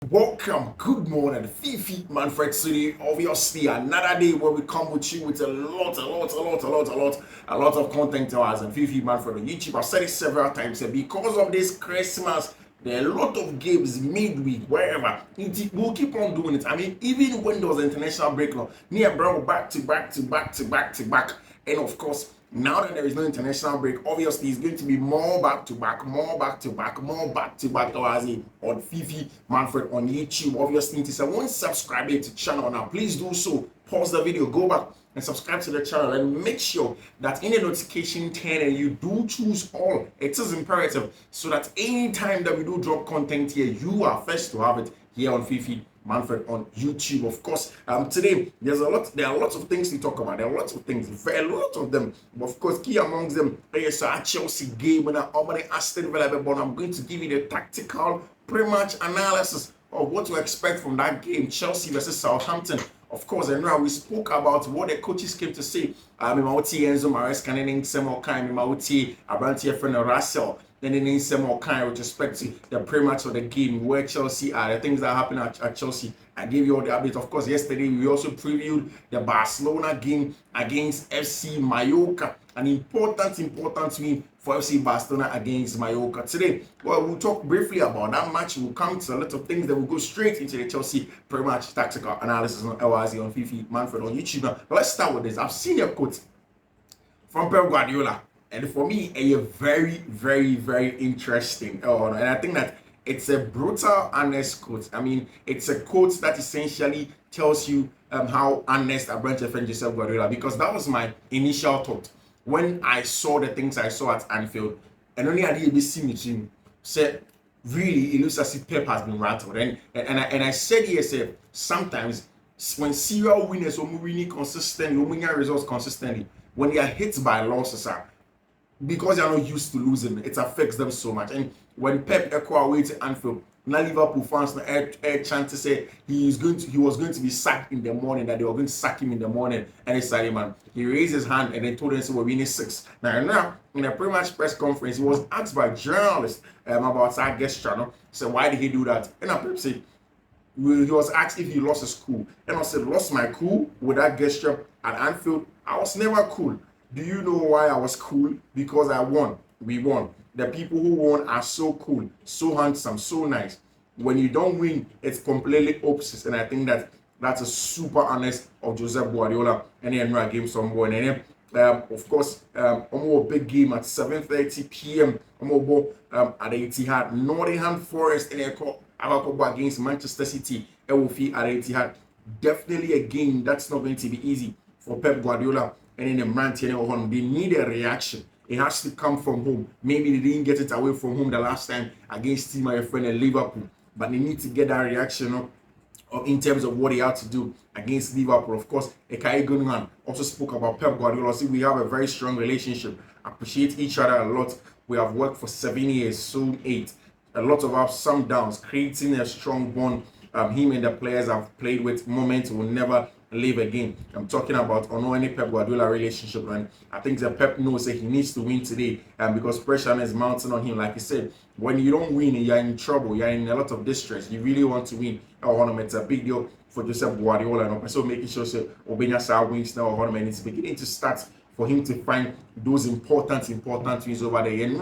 Welcome, good morning, Fiifi-Manfred City. Obviously, another day where we come with you with a lot of content to us and Fiifi-Manfred on YouTube. I've said it several times because of this Christmas, there are a lot of games midweek, wherever. We'll keep on doing it. I mean, even when there was an international break, near bro, back to back. And of course, now that there is no international break, obviously it's going to be more back to back on Fiifi-Manfred on YouTube. Obviously, it is a one subscribe to the channel now. Please do so. Pause the video, go back and subscribe to the channel and make sure that in the notification turn and you do choose all. It is imperative so that anytime that we do drop content here, you are first to have it here on Fiifi-Manfred on YouTube. Of course, today there are lots of things to talk about. There are lots of things, very lot of them. Of course, key amongst them is a Chelsea game and Aston Villa. But I'm going to give you the tactical pre-match analysis of what to expect from that game, Chelsea versus Southampton. Of course, and now we spoke about what the coaches came to say. Mimauti Enzo Maresca and Semo Kai, Mimauti Abranti friend Russell. Then in some more kind with respect to the pre-match of the game, where Chelsea are, the things that happen at Chelsea. I gave you all the updates. Of course, yesterday we also previewed the Barcelona game against FC Mallorca. An important win for FC Barcelona against Mallorca. Today, well, we'll talk briefly about that match. We'll come to a lot of things. Then we'll go straight into the Chelsea pre-match tactical analysis on LRZ on Fiifi-Manfred on YouTube. Now, let's start with this. I've seen a quote from Pep Guardiola. And for me, a very interesting. And I think that it's a brutal, honest quote. I mean, it's a quote that essentially tells you how honest a branch of friend Joseph Guardiola, because that was my initial thought when I saw the things I saw at Anfield. And only I did see me said, really, it looks as if Pep has been rattled. And I said yesterday, sometimes when serial winners are winning consistently, winning results consistently, when they are hit by losses, because they are not used to losing, it affects them so much. And when Pep echo away to Anfield, now Liverpool fans air chant to say he was going to be sacked in the morning, that they were going to sack him in the morning. And it's like, man, he raised his hand and then told them, so we're winning 6. Now in a pre-match press conference, he was asked by journalists about that gesture. No? So why did he do that? And Pep said, he was asked if he lost his cool. And I said, lost my cool with that gesture at Anfield? I was never cool. Do you know why I was cool? Because I won. We won. The people who won are so cool, so handsome, so nice. When you don't win, it's completely opposite. And I think that that's a super honest of Joseph Guardiola. And then I gave someone. And then, of course, a big game at 7:30 p.m. At the Etihad, Nottingham Forest and against Manchester City. At the Etihad. Definitely a game that's not going to be easy for Pep Guardiola. And in the man, they need a reaction. It has to come from home. Maybe they didn't get it away from home the last time against my friend in Liverpool. But they need to get that reaction in terms of what they had to do against Liverpool. Of course, Ekai Gunman also spoke about Pep Guardiola. See, we have a very strong relationship. Appreciate each other a lot. We have worked for 7 years, soon 8. A lot of ups, some downs, creating a strong bond. Him and the players I've played with, moments will never live again. I'm talking about any Pep Guardiola relationship, and I think that Pep knows that he needs to win today, because pressure is mounting on him. Like he said, when you don't win, you're in trouble, you're in a lot of distress. You really want to win. It's a big deal for Joseph Guardiola, and also making sure that Obenya wins now. It's beginning to start for him to find those important wins over there. And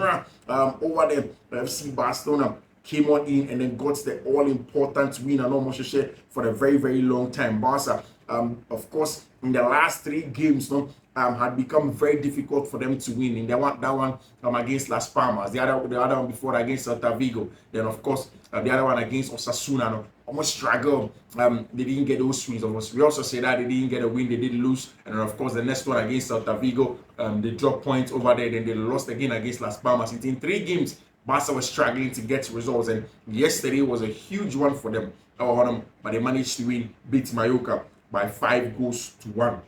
over there, FC Barcelona came on in and then got the all-important win and almost share for a very long time. Barca, of course, in the last 3 games, had become very difficult for them to win. In that one against Las Palmas, the other one before against Celta Vigo, then of course the other one against Osasuna, almost struggled. They didn't get those wins. We also say that they didn't get a win, they did lose, and then of course the next one against Celta Vigo, they dropped points over there. Then they lost again against Las Palmas. In 3 games, Barca was struggling to get results, and yesterday was a huge one for them. But they managed to beat Mallorca by 5-1.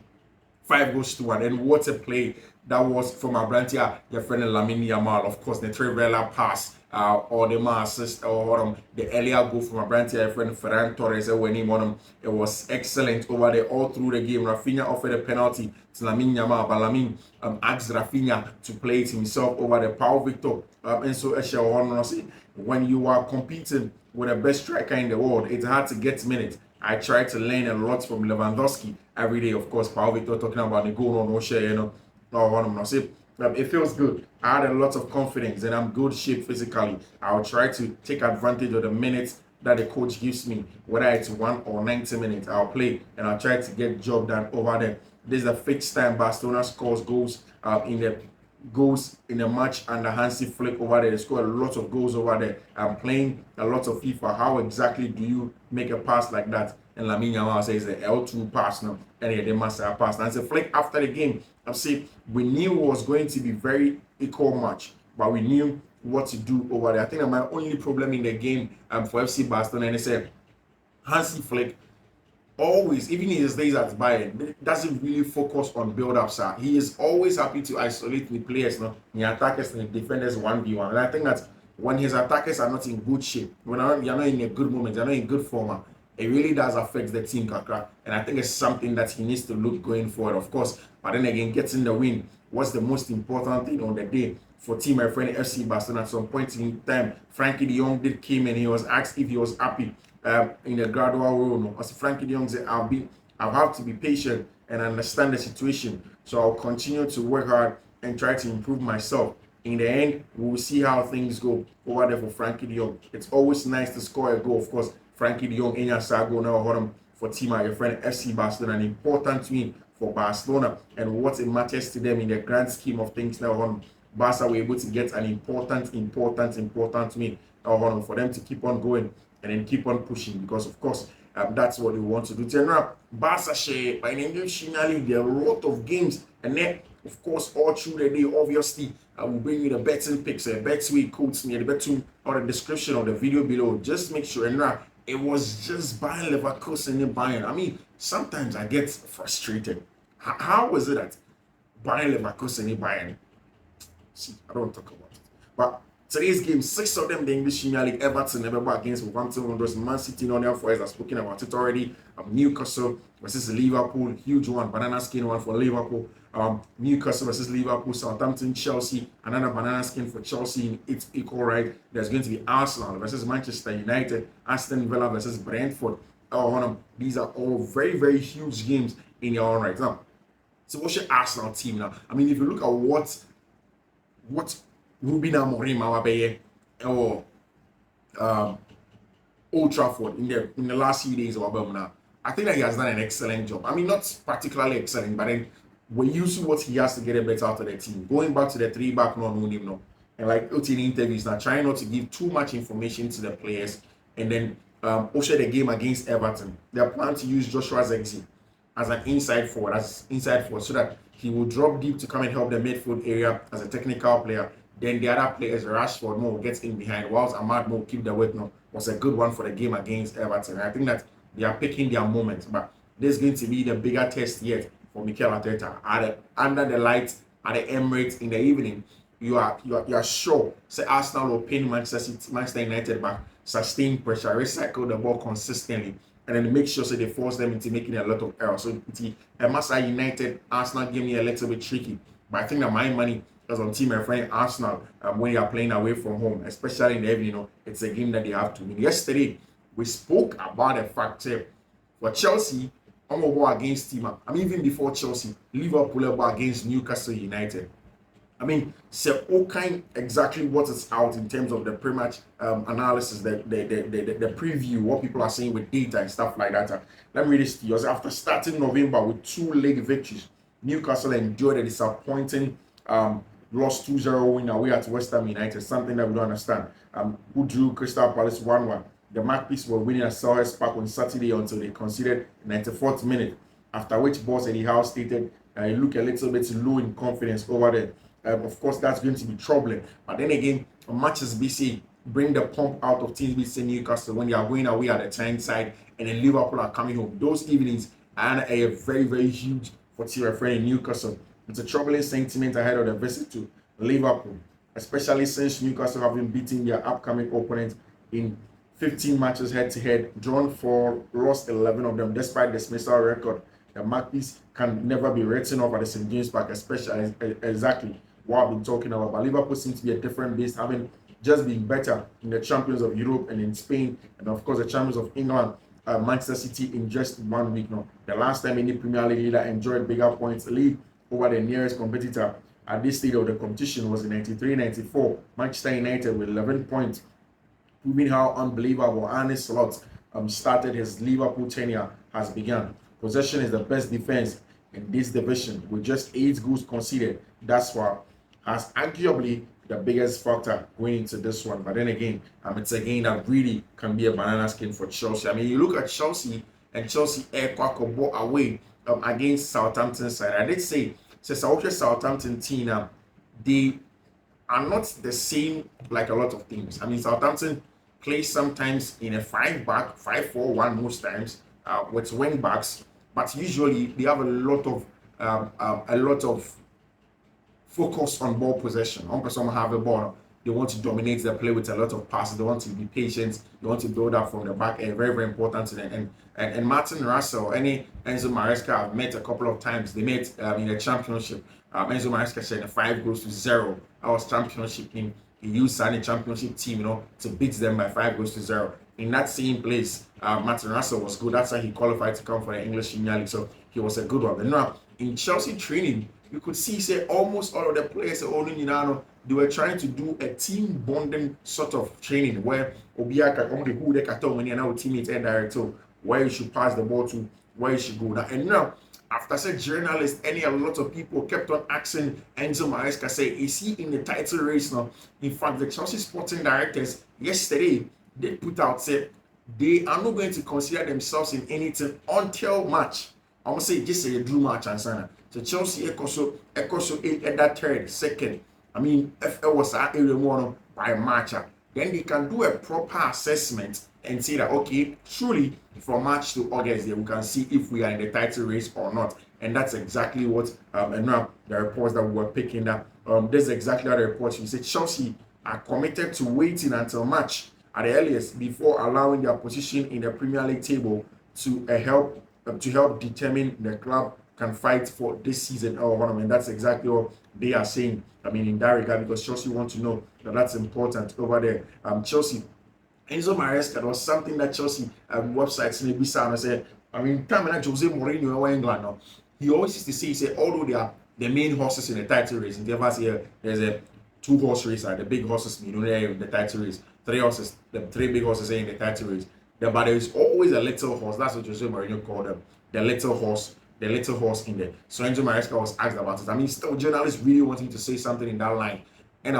5-1. And what a play that was from Abrantia, your friend Lamine Yamal. Of course, the Trevella pass or the assist or the earlier goal from a brand friend Ferran Torres when he won it was excellent over there all through the game. Rafinha offered a penalty to Lamine Yamal, but Lamine asked Rafinha to play it himself over the Pau Victor. And so when you are competing with the best striker in the world, it's hard to get minutes. I try to learn a lot from Lewandowski every day. Of course, Pau Victor talking about the goal on O'Shea, it feels good. I had a lot of confidence and I'm good shape physically. I'll try to take advantage of the minutes that the coach gives me, whether it's 1 or 90 minutes. I'll play and I'll try to get the job done over there. This is the fixed time Barcelona scores goals in the match under Hansi Flick over there. They score a lot of goals over there. I'm playing a lot of FIFA. How exactly do you make a pass like that? And Lamine Yamal says the L2 pass now, and they must have passed. And so Flick after the game, I'm saying we knew it was going to be very equal match, but we knew what to do over there. I think that my only problem in the game for FC Barcelona, and they said Hansi Flick always, even in his days at Bayern, doesn't really focus on build-ups. He is always happy to isolate the players, the attackers and the defenders 1v1. And I think that when his attackers are not in good shape, when you're not in a good moment, you're not in good form, it really does affect the team, Kakra. And I think it's something that he needs to look going forward, of course. But then again, getting the win was the most important thing on the day for team, my friend FC Barcelona. At some point in time, Frankie de Jong came and he was asked if he was happy in a gradual role. As Frankie de Jong said, I'll have to be patient and understand the situation. So I'll continue to work hard and try to improve myself. In the end, we'll see how things go over there for Frankie de Jong. It's always nice to score a goal, of course. Frankie de Jong, Enya Sago, now for team, your friend FC Barcelona, an important win for Barcelona and what it matters to them in the grand scheme of things now. Barca were able to get an important win for them to keep on going and then keep on pushing because, of course, that's what they want to do. General Barca share by the English League, there are a lot of games, and then, of course, all through the day, obviously, I will bring you the betting picks, Betway codes near the betting or the description of the video below. Just make sure, and it was just Bayern Leverkusen and Bayern. I mean, sometimes I get frustrated. How is it that Bayern Leverkusen and Bayern? See, I don't talk about it. But today's game, 6 of them, the English Premier League, Everton, against Southampton Wanderers, Man City, Nottingham Forest, I've spoken about it already. Newcastle versus Liverpool, huge one, banana skin one for Liverpool. Newcastle versus Liverpool, Southampton, Chelsea, another banana skin for Chelsea in its equal right. There's going to be Arsenal versus Manchester United, Aston Villa versus Brentford. These are all very, very huge games in your own right. Now, so what's your Arsenal team now? I mean, if you look at what Ruben Amorim or Old Trafford in the last few days of Abel, I think that he has done an excellent job. I mean, not particularly excellent, but then when you see what he has to get a better out of the team, going back to the 3-back, and like in interviews now, trying not to give too much information to the players, and then also the game against Everton, they're planning to use Joshua Zexi as an inside forward, so that he will drop deep to come and help the midfield area as a technical player. Then the other players, Rashford, gets in behind, whilst Ahmad keep the weight. Was a good one for the game against Everton. I think that they are picking their moments, but this is going to be the bigger test yet for Mikel Arteta. Under the lights at the Emirates in the evening, you are sure say Arsenal will pin Manchester United back, sustain pressure, recycle the ball consistently, and then make sure so they force them into making a lot of errors. So Manchester United Arsenal game me a little bit tricky, but I think that my money is on team my friend Arsenal when they are playing away from home, especially in the evening. It's a game that they have to win. Yesterday we spoke about the fact for Chelsea, I'm going to go against team. I mean, even before Chelsea, Liverpool go against Newcastle United. I mean, so all kind exactly what is out in terms of the pre-match analysis, the preview, what people are saying with data and stuff like that. Let me read this to you. After starting November with 2 league victories, Newcastle enjoyed a disappointing lost 2-0 win away at West Ham United, something that we don't understand. Who drew Crystal Palace 1-1. The Magpies were winning at Selhurst Park on Saturday until they conceded 94th minute, after which boss Eddie Howe stated he looked a little bit low in confidence over there. Of course, that's going to be troubling. But then again, matches BC bring the pump out of teams BC Newcastle when they are going away at the Tyneside and then Liverpool are coming home. Those evenings are very, very huge for team friend in Newcastle. It's a troubling sentiment ahead of the visit to Liverpool. especially since Newcastle have been beating their upcoming opponents in 15 matches head-to-head, drawn 4, lost 11 of them, despite the dismissal record. The Magpies can never be written off at the St. James Park, especially exactly what I've been talking about. But Liverpool seems to be a different beast, having just been better in the champions of Europe and in Spain, and of course the champions of England, Manchester City, in just 1 week now. The last time any Premier League leader enjoyed bigger points lead over the nearest competitor at this stage of the competition was in 93-94. Manchester United with 11 points, proving how unbelievable Arne Slot started his Liverpool tenure has begun. Possession is the best defense in this division with just 8 goals conceded. That's why has arguably the biggest factor going into this one. But then again, it's a game that really can be a banana skin for Chelsea. I mean, you look at Chelsea and Chelsea air ball away against Southampton side. I did say, Southampton team, they are not the same like a lot of teams. I mean, Southampton plays sometimes in a 5-back, 5-4-1 most times with wing backs, but usually they have a lot of focus on ball possession. One person have a ball, they want to dominate the play with a lot of passes. They want to be patient. They want to build up from the back end. Very, very important to them. And Martin Russell, Enzo Maresca, I've met a couple of times. They met in the championship. Enzo Maresca said 5-0. That was championship team. He used the championship team, to beat them by 5-0. In that same place, Martin Russell was good. That's why he qualified to come for the English Premier League. So he was a good one. But now in Chelsea training, you could see, almost all of the players, they were trying to do a team bonding sort of training where Obiaka, who they can tell when you're now teammates and director, where you should pass the ball to, where you should go. And now, after journalists, a lot of people kept on asking Enzo Maresca, is he in the title race now? In fact, the Chelsea sporting directors yesterday, they put out, they are not going to consider themselves in anything until March. I'm going to say, just a Drew match and so. So Chelsea Ecoso at that third, second. I mean, if it was at area one by March, then they can do a proper assessment and say that, okay, truly from March to August, we can see if we are in the title race or not. And that's exactly what and now the reports that we were picking up. This is exactly how the reports. We said Chelsea are committed to waiting until March at the earliest before allowing their position in the Premier League table to help determine the club can fight for this season. And that's exactly what they are saying. I mean, in that regard, because Chelsea want to know that that's important over there. Chelsea, Enzo Maresca was something that Chelsea websites maybe said. I mean, time when Jose Mourinho in England now, he always used to say, although they are the main horses in the title race, in the ever say there's a 2-horse race, the big horses, in the title race, 3 horses, the 3 big horses in the title race. But there is always a little horse. That's what Jose Mourinho called them, the little horse in there. So Enzo Maresca was asked about it. I mean, still journalists really wanting to say something in that line. And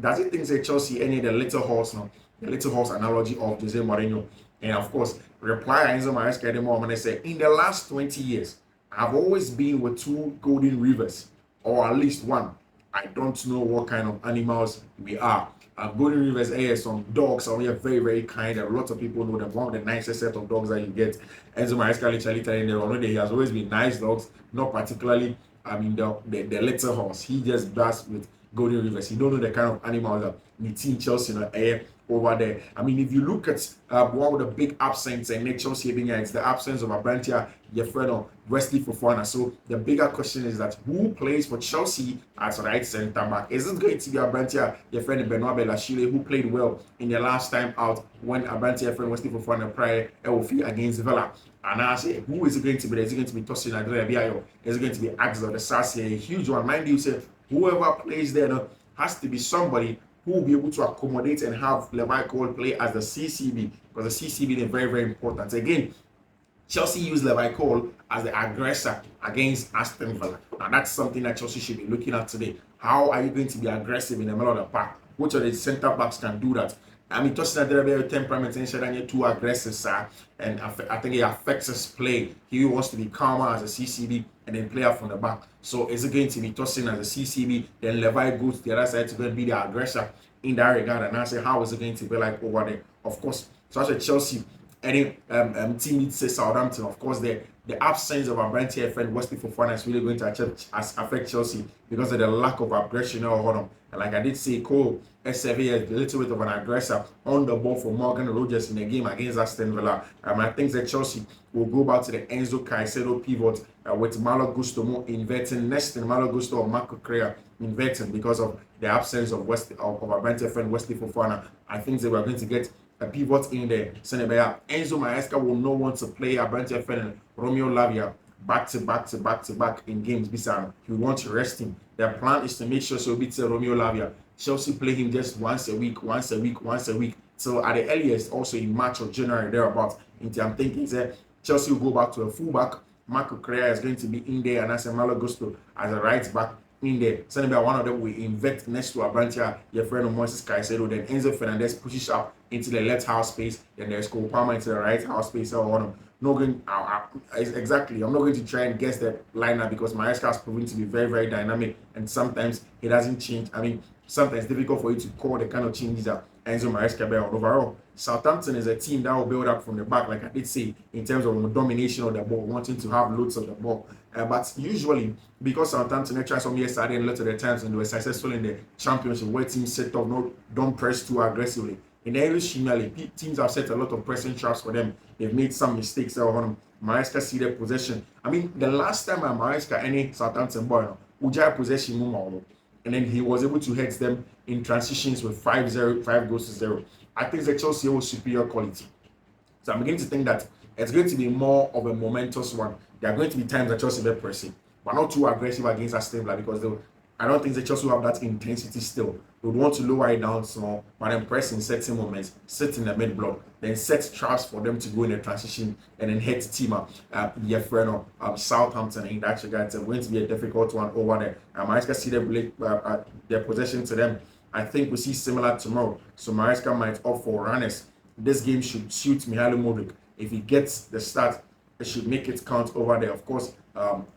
does he think that Chelsea any the little horse now? The little horse analogy of Jose Mourinho. And of course, reply Enzo Maresca anymore when they say, in the last 20 years, I've always been with 2 golden rivers, or at least 1. I don't know what kind of animals we are. Golden Rivers, some dogs are very, very kind. A lot of people know them. One of the nicest set of dogs that you get. Enzo Maresca literally telling them already he has always been nice dogs, not particularly, the little horse. He just does with Golden Rivers. He don't know the kind of animals that we team Chelsea over there. I mean, if you look at one of the big absence in Chelsea, it's the absence of Abrantia, Yefreno, Wesley Fofana. So the bigger question is that who plays for Chelsea as right centre back? Is it going to be Abrantia, Yefreno, Benoit Belachile, who played well in the last time out when Abrantia, Yefreno, Wesley Fofana prior against Villa? And I say, who is it going to be? Is it going to be Tosin Adrebiayo? Is it going to be Axel the Sassi? A huge one. Mind you, say whoever plays there has to be somebody who will be able to accommodate and have Levi Cole play as the CCB, because the CCB is very, very important. Again, Chelsea used Levi Cole as the aggressor against Aston Villa. And that's something that Chelsea should be looking at today. How are you going to be aggressive in the middle of the park? Which of the centre backs can do that? I mean, Tosin Adebayo temperament and you're too aggressive, sir. And I think it affects his play. He wants to be calmer as a CCB and then play out from the back. So is it going to be Tosin as a CCB? Then Levi goes to the other side to go and be the aggressor in that regard. And I say, how is it going to be like over there? Of course, so I said Chelsea any team needs to say Southampton. Of course, the absence of Abrante and Wesley Fofana is really going to affect Chelsea because of the lack of aggression or them. And like I did say, Cole SFA is a little bit of an aggressor on the ball for Morgan Rogers in the game against Aston Villa. I think that Chelsea will go back to the Enzo Caicedo pivot with Malo Gusto more inverting, next in Malo Gusto or Marco Correa inverting because of the absence of Abrante and Wesley Fofana. I think they were going to get a pivot in there. Enzo Maresca will not want to play Abrante and Romeo Lavia back to back in games. He will want to rest him. Their plan is to make sure so beat Romeo Lavia. Chelsea play him just once a week. So at the earliest, also in March or January, thereabouts. I'm thinking that Chelsea will go back to a fullback. Marco Correa is going to be in there, and as a Malo Gusto as a right back in there. Senegal, one of them will invert next to Abrante, your friend of Moises Caicedo. Then Enzo Fernandez pushes up into the left half space. Then there's Cole Palmer into the right half space. I'm not going to try and guess the lineup because Maresca has proven to be very, very dynamic, and sometimes he doesn't change. Sometimes it's difficult for you to call the kind of changes that Enzo Maresca bear. Overall, Southampton is a team that will build up from the back, like I did say, in terms of domination of the ball, wanting to have loads of the ball. But usually, because Southampton, they try some yesterday and a lot of the times, and they were successful in the championship, where teams set up, don't press too aggressively. In the English Premier League, teams have set a lot of pressing traps for them. They've made some mistakes on Maresca see their possession. The last time Maresca any Southampton boy, Ujai possession more, and then he was able to hit them in transitions with 5-0, 5 goals to 0. I think the Chelsea was superior quality. So I'm beginning to think that it's going to be more of a momentous one. There are going to be times that Chelsea will be pressing, but not too aggressive against Aston Villa because I don't think the Chelsea will have that intensity still. They would want to lower it down small, but then press in certain moments, sit in the mid block, then set traps for them to go in a transition and then hit team up. Southampton in that regard, it's going to be a difficult one over there. Maresca see their possession to them. I think we see similar tomorrow. So Maresca might opt for runners. This game should suit Mihailo Mudryk. If he gets the start, it should make it count over there. Of course,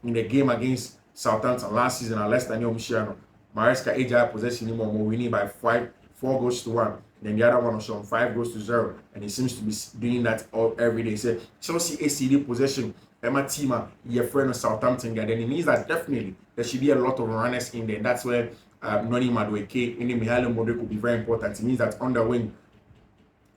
in the game against Southampton last season, less than Michiano, Maresca AJ possession him more winning by 4 goals to 1. Then the other one was shown 5 goals to 0, and he seems to be doing that every day. So Chelsea ACD possession, Emma Tima, your friend of Southampton guy. Then it means that definitely there should be a lot of runners in there. That's where Noni Madueke in the Mihailo Mudryk will be very important. It means that on the wing,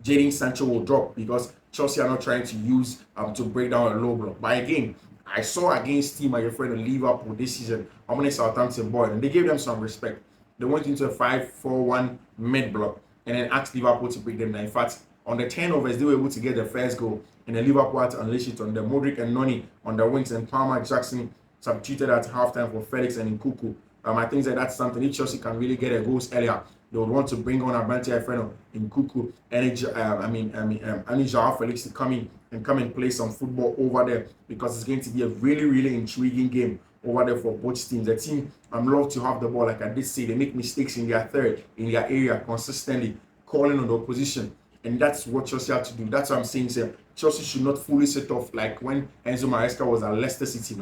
Jadon Sancho will drop because Chelsea are not trying to use to break down a low block. But again, I saw against team my friend of Liverpool this season, how many Southampton boy, and they gave them some respect. They went into a 5-4-1 mid block and then asked Liverpool to break them down. In fact, on the turnovers, they were able to get the first goal, and then Liverpool had to unleash it on the Mudryk and Noni on the wings, and Palmer Jackson substituted at halftime for Felix and Nkunku. I think that's something. If Chelsea can really get a goals earlier, they would want to bring on Abrante Efreno in Nkunku and João Felix to come and play some football over there, because it's going to be a really, really intriguing game over there for both teams. The team love to have the ball, like I did say. They make mistakes in their third, in their area consistently, calling on the opposition. And that's what Chelsea have to do. That's what I'm saying, sir. Chelsea should not fully set off like when Enzo Maresca was at Leicester City,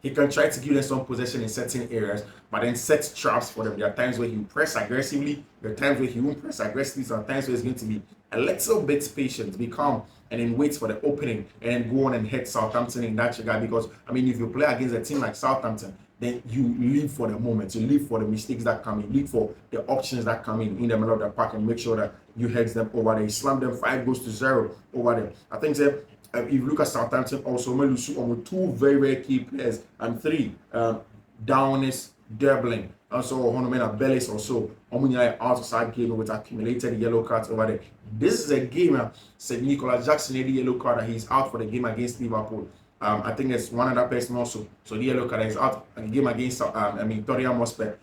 he can try to give them some possession in certain areas, but then set traps for them. There are times where he will press aggressively, there are times where he won't press aggressively, sometimes where he's going to be a little bit patient, be calm, and then wait for the opening, and then go on and hit Southampton in that regard. Because, if you play against a team like Southampton, then you live for the moment, you live for the mistakes that come in, live for the options that come in the middle of the park, and make sure that you head them over there. You slam them 5 goals to 0 over there. I think that if you look at Southampton, also Melusu on 2 very, very key players, and 3 Downis, Derblin, also Honomena Bellis also outside game with accumulated yellow cards over there. This is a game, said Nicolas Jackson, the yellow card, that he's out for the game against Liverpool. I think there's one other person also. So the yellow card is out in the game against Tottenham Hotspur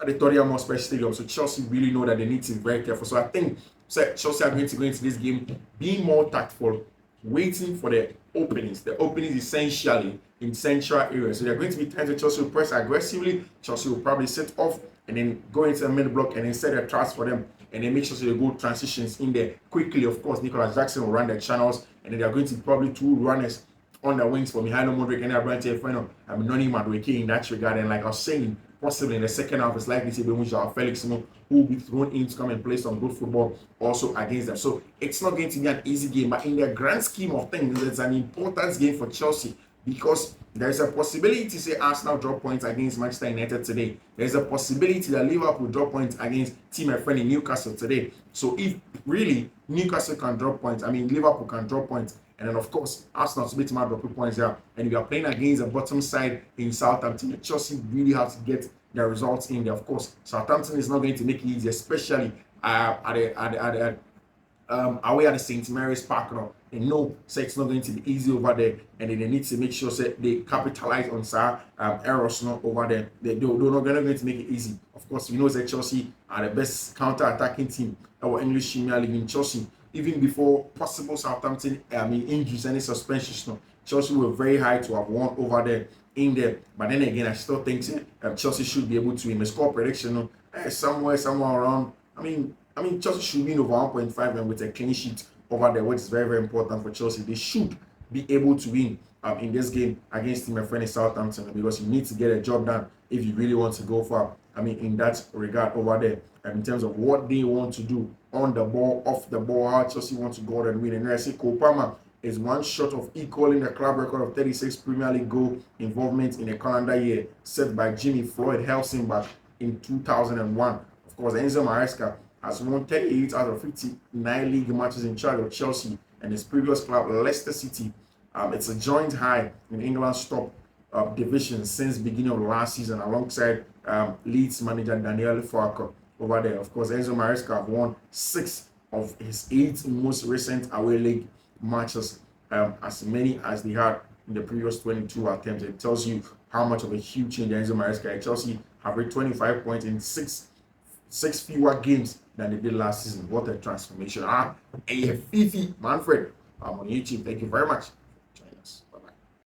at the Tottenham Hotspur Stadium. So Chelsea really know that they need to be very careful. So I think Chelsea are going to go into this game being more tactful, waiting for the openings. The openings essentially in central areas. So there are going to be times that Chelsea will press aggressively. Chelsea will probably set off and then go into the mid block and then set their traps for them. And then make sure they go transitions in there quickly. Of course, Nicolas Jackson will run the channels, and then there are going to be probably 2 runners on the wings for Mihailo Mudryk and Abrante Efreno. Noni Madueke in that regard. And like I was saying, possibly in the second half, it's likely to be João Felix, who will be thrown in to come and play some good football also against them. So it's not going to be an easy game, but in the grand scheme of things, it's an important game for Chelsea because there's a possibility to say Arsenal drop points against Manchester United today. There's a possibility that Liverpool drop points against team and friend in Newcastle today. So if really Newcastle can drop points, Liverpool can drop points, and then of course Arsenal to beat them out drop points there. And if you are playing against the bottom side in Southampton, Chelsea really have to get the results in there. Of course, Southampton is not going to make it easy, especially away at the St. Mary's Park now. They know it's not going to be easy over there, and they need to make sure they capitalize on errors not over there. They're not going to make it easy. Of course, we know that Chelsea are the best counter-attacking team our English Premier League. In Chelsea, even before possible Southampton injuries, any suspensions, no, Chelsea were very high to have won over there in there. But then again, I still think Chelsea should be able to win. The score prediction, somewhere around. Chelsea should win over 1.5 and with a clean sheet over there, which is very, very important for Chelsea. They should be able to win in this game against my friend in Southampton, because you need to get a job done if you really want to go far. In that regard over there, in terms of what they want to do on the ball, off the ball, how Chelsea want to go out and win. And I say Cole Palmer is one shot of equaling the club record of 36 Premier League goal involvement in a calendar year set by Jimmy Floyd Helsingback in 2001. Of course, Enzo Maresca has won 38 out of 59 league matches in charge of Chelsea and his previous club, Leicester City. It's a joint high in England's top division since beginning of last season, alongside Leeds manager Daniel Farke over there. Of course, Enzo Maresca have won 6 of his 8 most recent away league matches, as many as they had in the previous 22 attempts. It tells you how much of a huge change Enzo Maresca. Chelsea have reached 25 points in 6 fewer games than they did last season. What a transformation. Fiifi-Manfred on YouTube. Thank you very much.